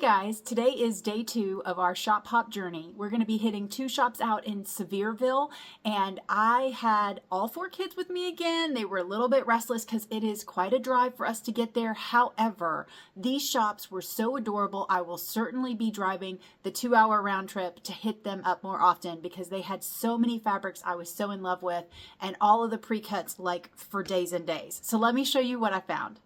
Hey guys, today is day 2 of our shop hop journey. We're going to be hitting 2 shops out in Sevierville, and I had all 4 kids with me again. They were a little bit restless because it is quite a drive for us to get there. However, these shops were so adorable. I will certainly be driving the 2-hour round trip to hit them up more often because they had so many fabrics I was so in love with, and all of the pre-cuts like for days and days. So let me show you what I found.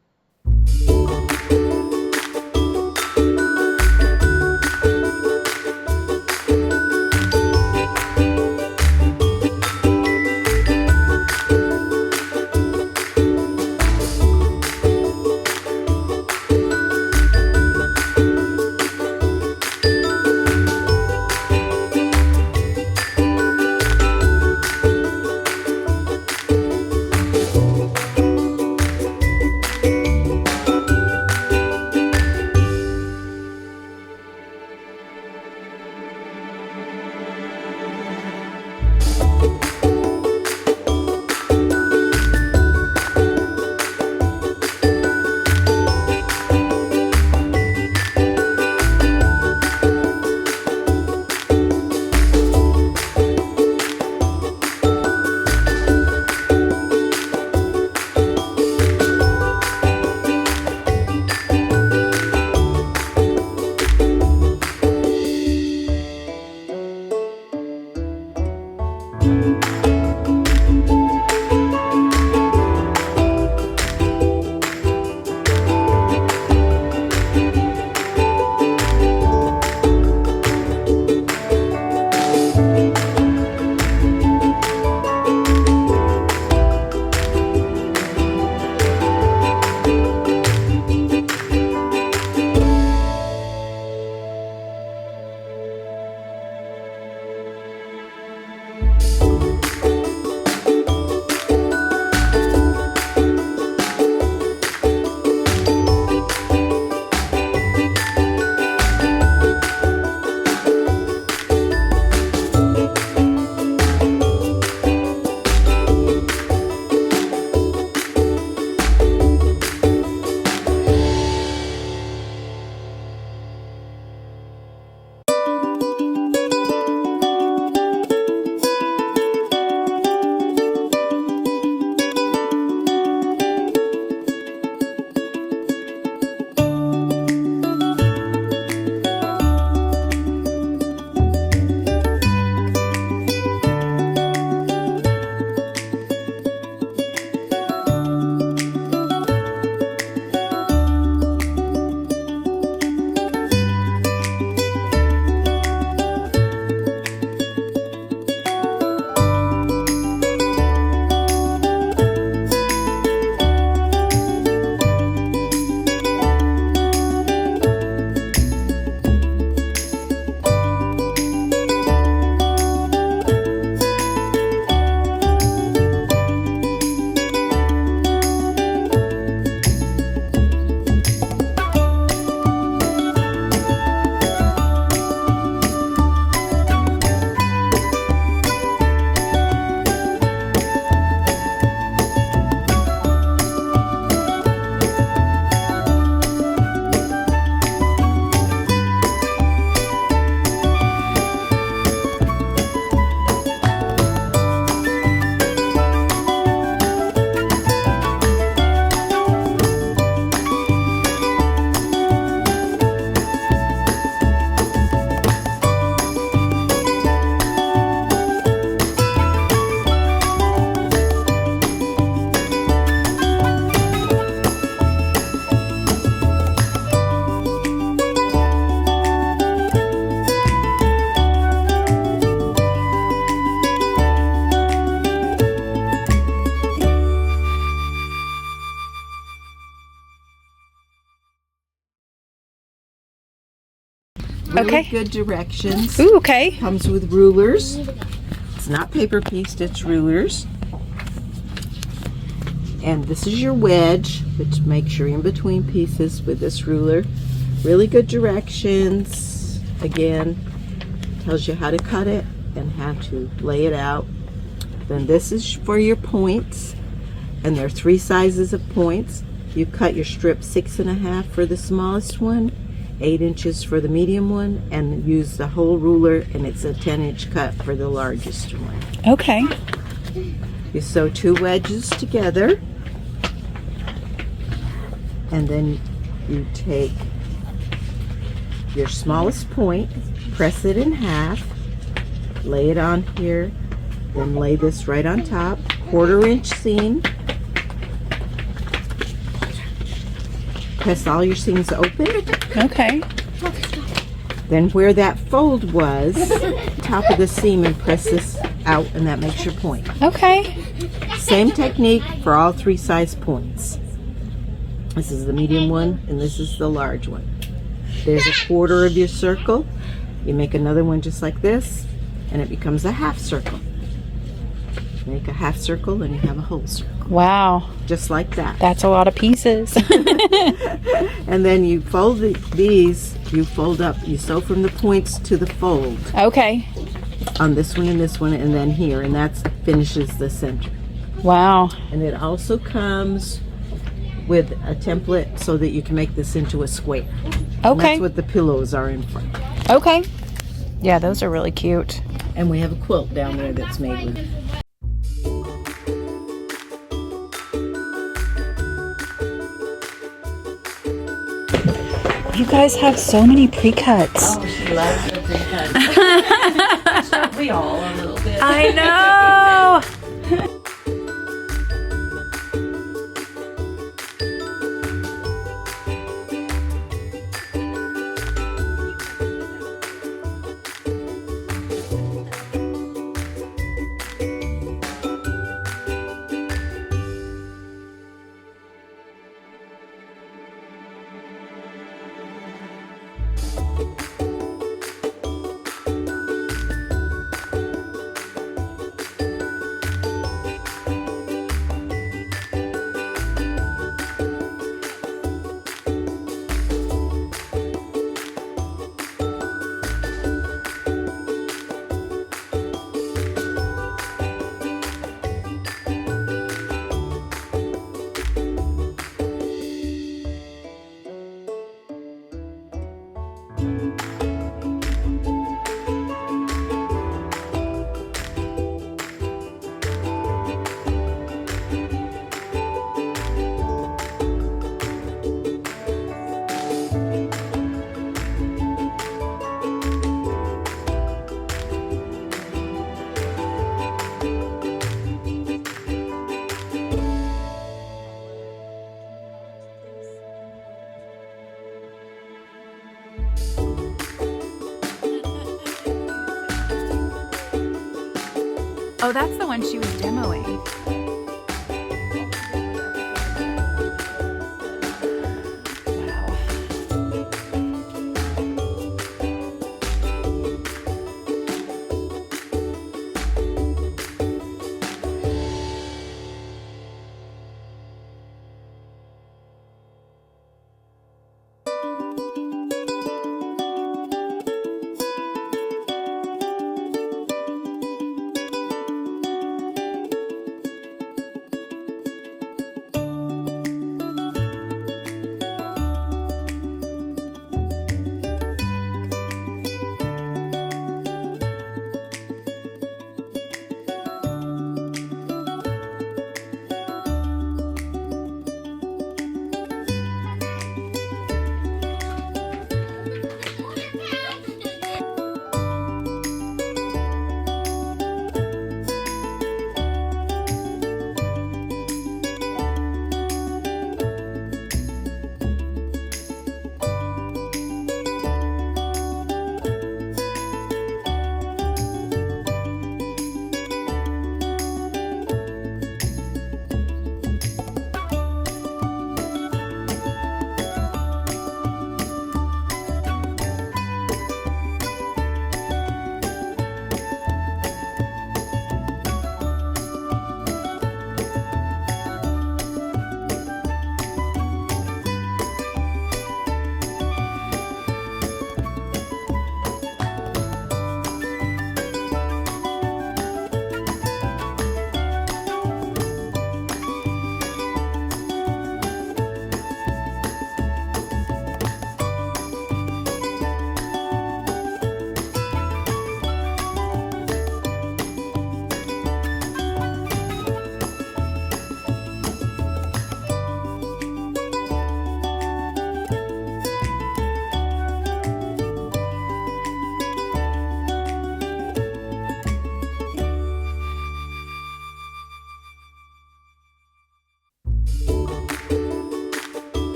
Really good directions. Ooh, okay. Comes with rulers. It's not paper pieced, it's rulers. And this is your wedge, which makes you're in between pieces with this ruler. Really good directions. Again, tells you how to cut it and how to lay it out. Then this is for your points, and there are 3 sizes of points. You cut your strip 6.5 for the smallest one, 8 inches for the medium one, and use the whole ruler, and it's a 10-inch cut for the largest one. Okay. You sew 2 wedges together, and then you take your smallest point, press it in half, lay it on here, then lay this right on top, 1/4 inch seam. Press all your seams open. Okay. Then where that fold was, top of the seam, and press this out, and that makes your point. Okay. Same technique for all 3 size points. This is the medium one, and this is the large one. There's a 1/4 of your circle. You make another one just like this, and it becomes a half circle. Make a half circle, and you have a whole circle. Wow. Just like that. That's a lot of pieces. And then you fold these, you fold up, you sew from the points to the fold Okay. on this one and this one, and then here, and that finishes the center. Wow. And it also comes with a template so that you can make this into a square. And Okay. that's what the pillows are in front. Okay. Yeah, those are really cute. And we have a quilt down there that's made with. You guys have so many precuts. Oh, she loves the pre-cut. We all a little bit. I know. Oh, that's the one she was demoing.